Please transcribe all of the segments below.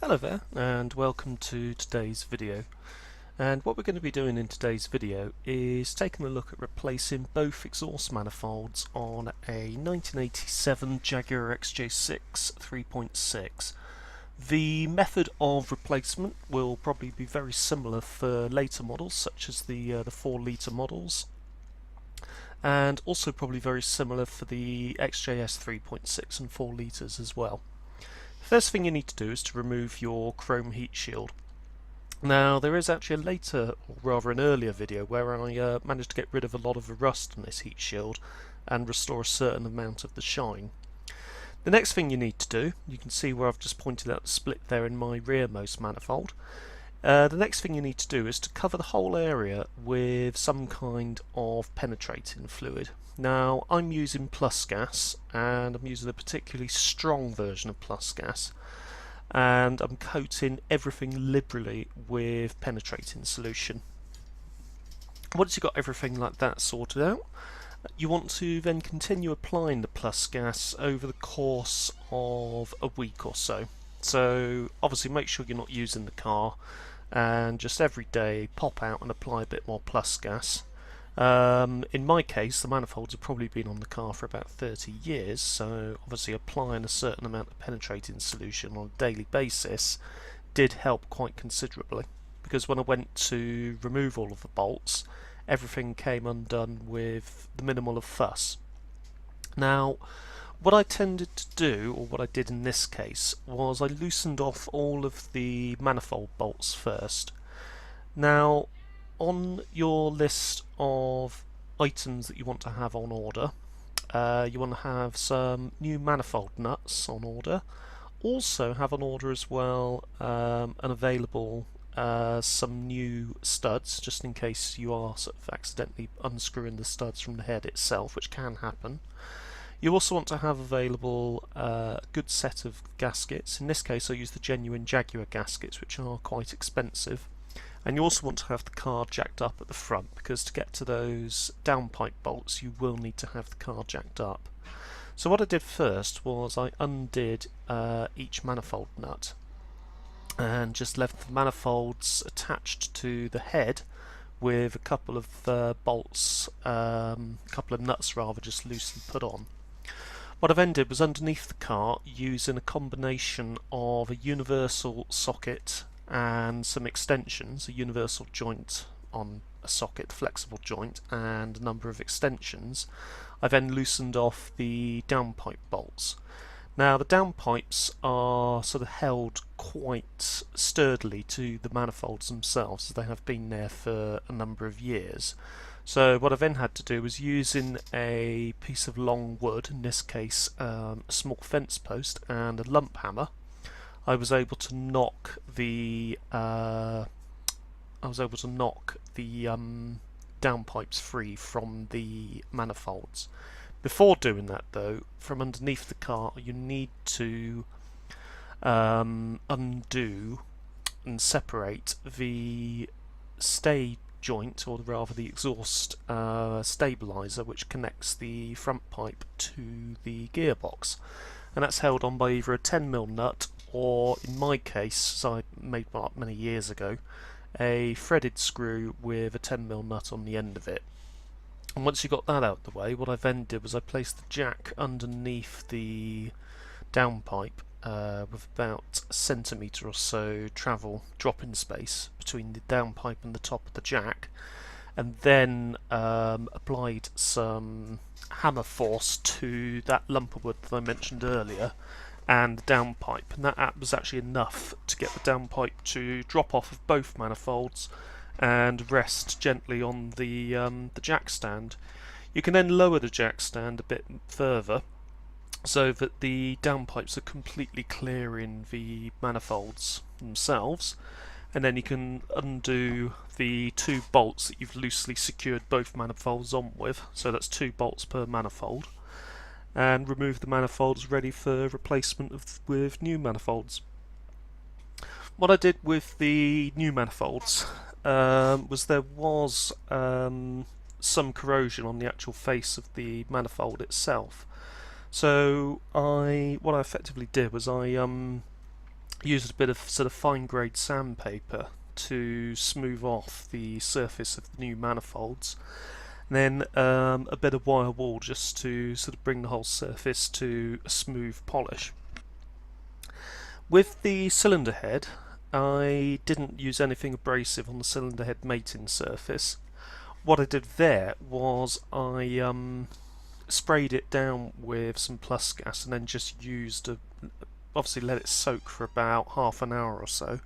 Hello there and welcome to today's video. And what we're going to be doing in today's video is taking a look at replacing both exhaust manifolds on a 1987 Jaguar XJ6 3.6. The method of replacement will probably be very similar for later models such as the 4-litre models, and also probably very similar for the XJS 3.6 and 4 litres as well. First thing you need to do is to remove your chrome heat shield. Now there is actually a later, or rather an earlier video where I managed to get rid of a lot of the rust on this heat shield and restore a certain amount of the shine. The next thing you need to do, you can see where I've just pointed out the split there in my rearmost manifold. The next thing you need to do is to cover the whole area with some kind of penetrating fluid. Now I'm using Plus Gas, and I'm using a particularly strong version of Plus Gas, and I'm coating everything liberally with penetrating solution. Once you've got everything like that sorted out, you want to then continue applying the Plus Gas over the course of a week or so. So obviously make sure you're not using the car, and just every day pop out and apply a bit more Plus Gas. In my case, the manifolds have probably been on the car for about 30 years, so obviously applying a certain amount of penetrating solution on a daily basis did help quite considerably, because when I went to remove all of the bolts, everything came undone with the minimal of fuss. Now, what I tended to do, or what I did in this case, was I loosened off all of the manifold bolts first. Now, on your list of items that you want to have on order, you want to have some new manifold nuts on order. Also have on order as well and available some new studs, just in case you are sort of accidentally unscrewing the studs from the head itself, which can happen. You also want to have available a good set of gaskets. In this case I use the genuine Jaguar gaskets, which are quite expensive. And you also want to have the car jacked up at the front, because to get to those downpipe bolts you will need to have the car jacked up. So what I did first was I undid each manifold nut and just left the manifolds attached to the head with a couple of bolts, a couple of nuts rather, just loosely put on. What I've then did was underneath the car, using a combination of a universal socket and some extensions, a universal joint on a socket, flexible joint, and a number of extensions, I then loosened off the downpipe bolts. Now the downpipes are sort of held quite sturdily to the manifolds themselves, as they have been there for a number of years. So what I then had to do was, using a piece of long wood, in this case a small fence post and a lump hammer, I was able to knock the downpipes free from the manifolds. Before doing that though, from underneath the car you need to undo and separate the stay joint, or rather the exhaust stabilizer, which connects the front pipe to the gearbox, and that's held on by either a 10mm nut, or in my case, as I made one up many years ago, a threaded screw with a 10mm nut on the end of it. And once you got that out of the way, what I then did was I placed the jack underneath the downpipe with about a centimetre or so drop-in space between the downpipe and the top of the jack, and then applied some hammer force to that lump of wood that I mentioned earlier and the downpipe, and that was actually enough to get the downpipe to drop off of both manifolds and rest gently on the jack stand. You can then lower the jack stand a bit further so that the downpipes are completely clearing the manifolds themselves, and then you can undo the two bolts that you've loosely secured both manifolds on with, so that's 2 bolts per manifold, and remove the manifolds ready for replacement with new manifolds. What I did with the new manifolds was there was some corrosion on the actual face of the manifold itself. So what I effectively did was I used a bit of sort of fine grade sandpaper to smooth off the surface of the new manifolds. And then a bit of wire wool just to sort of bring the whole surface to a smooth polish. With the cylinder head, I didn't use anything abrasive on the cylinder head mating surface. What I did there was I sprayed it down with some plus gas and then just obviously let it soak for about half an hour or so,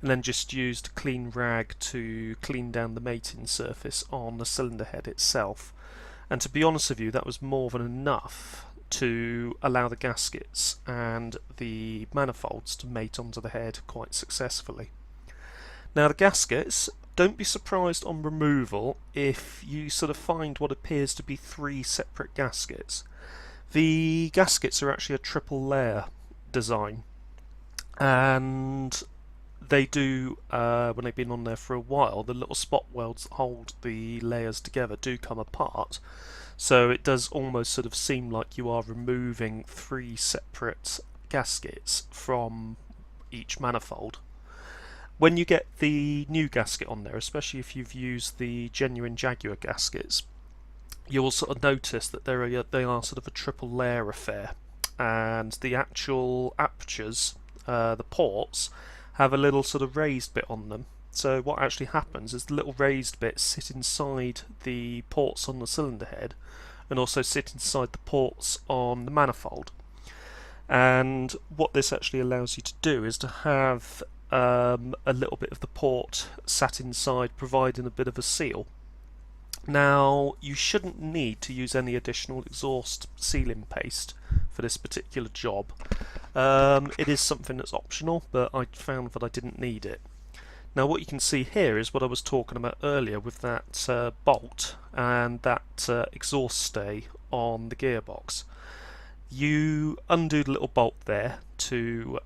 and then just used a clean rag to clean down the mating surface on the cylinder head itself. And to be honest with you, that was more than enough to allow the gaskets and the manifolds to mate onto the head quite successfully. Now the gaskets, don't be surprised on removal if you sort of find what appears to be 3 separate gaskets. The gaskets are actually a triple layer design, and they do, when they've been on there for a while, the little spot welds that hold the layers together do come apart, so it does almost sort of seem like you are removing 3 separate gaskets from each manifold. When you get the new gasket on there, especially if you've used the genuine Jaguar gaskets, you'll sort of notice that they are sort of a triple layer affair, and the actual apertures, the ports, have a little sort of raised bit on them. So what actually happens is the little raised bits sit inside the ports on the cylinder head and also sit inside the ports on the manifold. And what this actually allows you to do is to have a little bit of the port sat inside, providing a bit of a seal. Now, you shouldn't need to use any additional exhaust sealing paste for this particular job. It is something that's optional, but I found that I didn't need it. Now what you can see here is what I was talking about earlier with that bolt and that exhaust stay on the gearbox. You undo the little bolt there to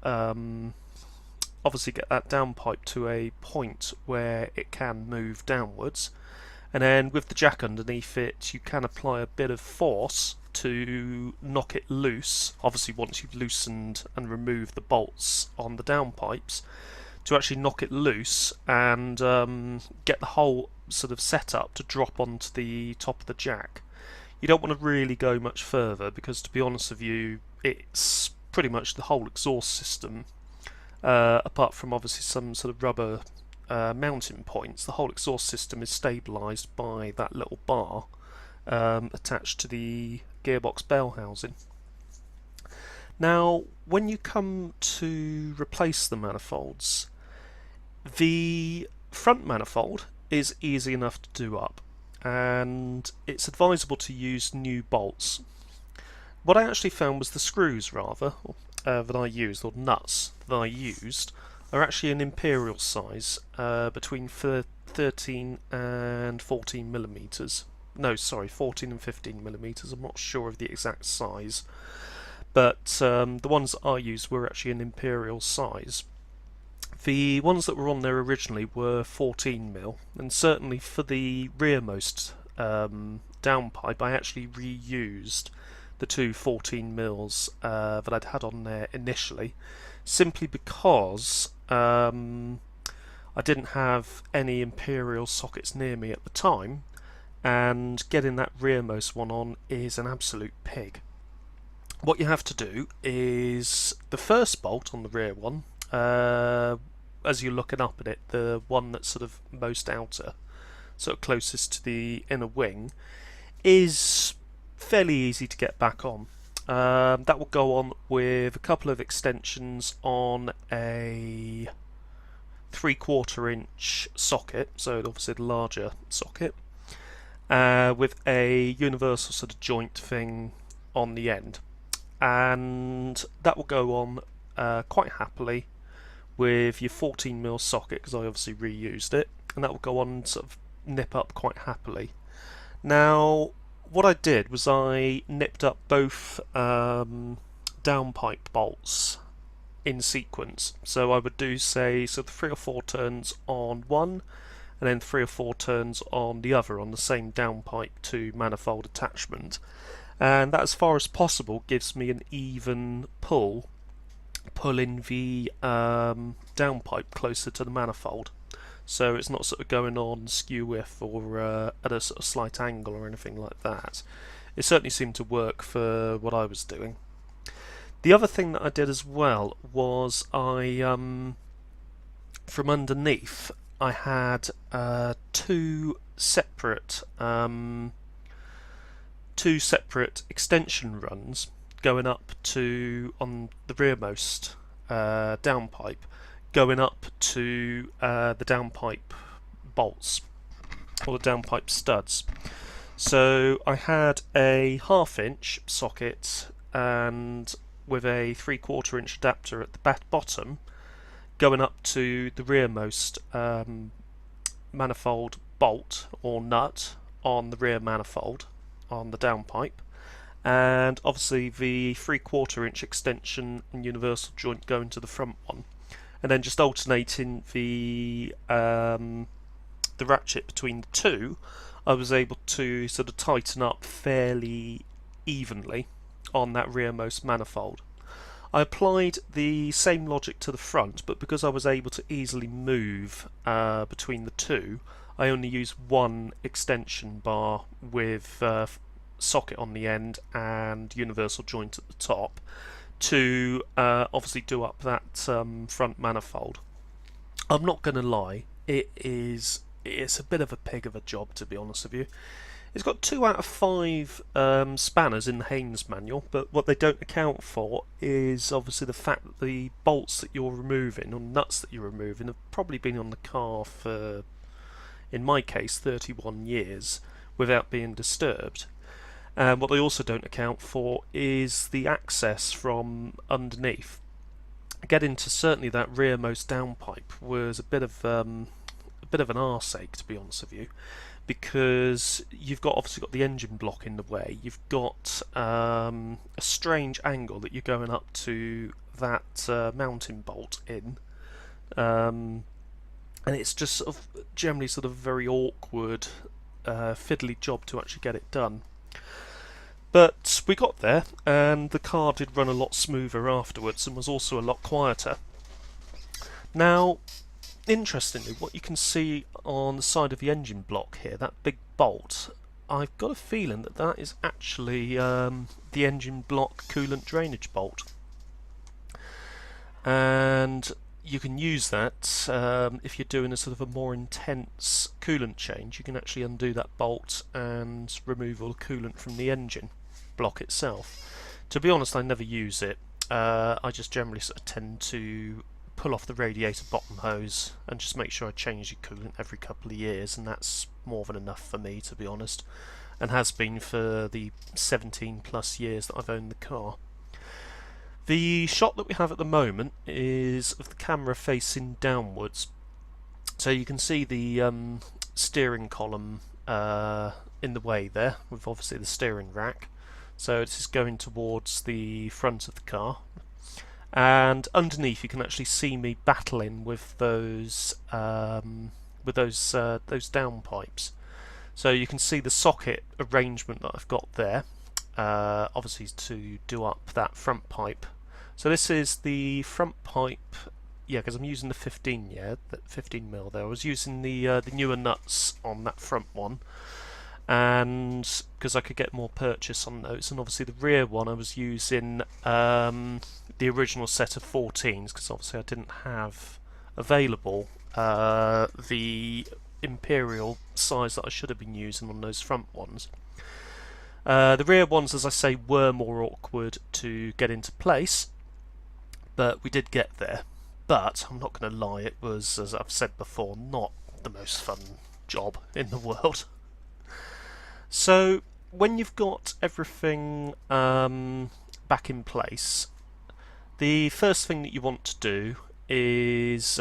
obviously get that downpipe to a point where it can move downwards, and then with the jack underneath it you can apply a bit of force to knock it loose, obviously once you've loosened and removed the bolts on the downpipes, to actually knock it loose and get the whole sort of setup to drop onto the top of the jack. You don't want to really go much further because, to be honest with you, it's pretty much the whole exhaust system, apart from obviously some sort of rubber mounting points. The whole exhaust system is stabilised by that little bar attached to the gearbox bell housing. Now when you come to replace the manifolds, the front manifold is easy enough to do up, and it's advisable to use new bolts. What I actually found was the screws that I used, or nuts that I used, are actually an imperial size, between 13 and 14 millimeters. No, sorry, 14 and 15 millimeters. I'm not sure of the exact size, but the ones that I used were actually an imperial size. The ones that were on there originally were 14 mil, and certainly for the rearmost downpipe I actually reused the two 14 mils that I'd had on there initially, simply because I didn't have any imperial sockets near me at the time, and getting that rearmost one on is an absolute pig. What you have to do is the first bolt on the rear one, as you're looking up at it, the one that's sort of most outer, sort of closest to the inner wing, is fairly easy to get back on. That will go on with a couple of extensions on a 3/4 inch socket, so obviously the larger socket, with a universal sort of joint thing on the end, and that will go on quite happily with your 14 mil socket, because I obviously reused it, and that will go on and sort of nip up quite happily. Now what I did was I nipped up both downpipe bolts in sequence, so I would do, say, sort of 3 or 4 turns on one and then 3 or 4 turns on the other on the same downpipe to manifold attachment, and that, as far as possible, gives me an even pull pulling the downpipe closer to the manifold, so it's not sort of going on skew width or at a sort of slight angle or anything like that. It certainly seemed to work for what I was doing. The other thing that I did as well was from underneath I had two separate extension runs going up to, on the rearmost downpipe, going up to the downpipe bolts or the downpipe studs. So I had a 1/2 inch socket and with a 3/4 inch adapter at the bottom going up to the rearmost manifold bolt or nut on the rear manifold on the downpipe, and obviously the 3/4 inch extension and universal joint going to the front one, and then just alternating the ratchet between the two. I was able to sort of tighten up fairly evenly on that rearmost manifold. I applied the same logic to the front, but because I was able to easily move between the two, I only used one extension bar with socket on the end and universal joint at the top to obviously do up that front manifold. I'm not going to lie, it's a bit of a pig of a job, to be honest with you. It's got 2 out of 5 spanners in the Haynes manual, but what they don't account for is obviously the fact that the bolts that you're removing, or nuts that you're removing, have probably been on the car for, in my case, 31 years without being disturbed. And what they also don't account for is the access from underneath. Getting to certainly that rearmost downpipe was a bit of an arseache, to be honest with you, because you've obviously got the engine block in the way. You've got a strange angle that you're going up to that mounting bolt in, and it's just sort of generally sort of very awkward, fiddly job to actually get it done. But we got there, and the car did run a lot smoother afterwards and was also a lot quieter. Now, interestingly, what you can see on the side of the engine block here, that big bolt, I've got a feeling that that is actually the engine block coolant drainage bolt. And you can use that if you're doing a sort of a more intense coolant change. You can actually undo that bolt and remove all the coolant from the engine block itself. To be honest, I never use it. I just generally sort of tend to pull off the radiator bottom hose and just make sure I change the coolant every couple of years, and that's more than enough for me, to be honest, and has been for the 17 plus years that I've owned the car. The shot that we have at the moment is of the camera facing downwards, so you can see the steering column in the way there, with obviously the steering rack. So this is going towards the front of the car, and underneath you can actually see me battling with those downpipes. So you can see the socket arrangement that I've got there, obviously to do up that front pipe. So this is the front pipe, yeah, because I'm using the 15 mil there. I was using the newer nuts on that front one, and because I could get more purchase on those, and obviously the rear one I was using the original set of 14s, because obviously I didn't have available the Imperial size that I should have been using on those front ones. The rear ones, as I say, were more awkward to get into place, but we did get there. But I'm not going to lie, it was, as I've said before, not the most fun job in the world. So when you've got everything back in place, the first thing that you want to do is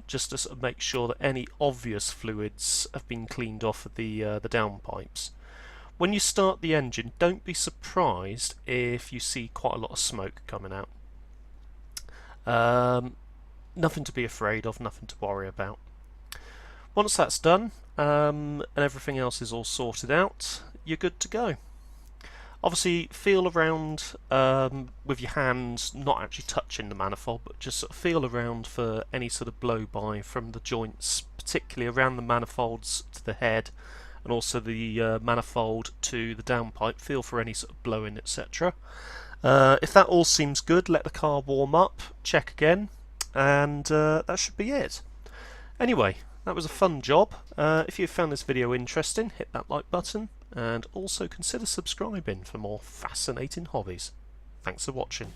just to sort of make sure that any obvious fluids have been cleaned off of the downpipes. When you start the engine, don't be surprised if you see quite a lot of smoke coming out. Nothing to be afraid of, nothing to worry about. Once that's done, and everything else is all sorted out, you're good to go. Obviously feel around with your hands, not actually touching the manifold, but just sort of feel around for any sort of blow-by from the joints, particularly around the manifolds to the head, and also the manifold to the downpipe. Feel for any sort of blowing, etc. If that all seems good, let the car warm up, check again, and that should be it. Anyway, that was a fun job. If you found this video interesting, hit that like button, and also consider subscribing for more fascinating hobbies. Thanks for watching.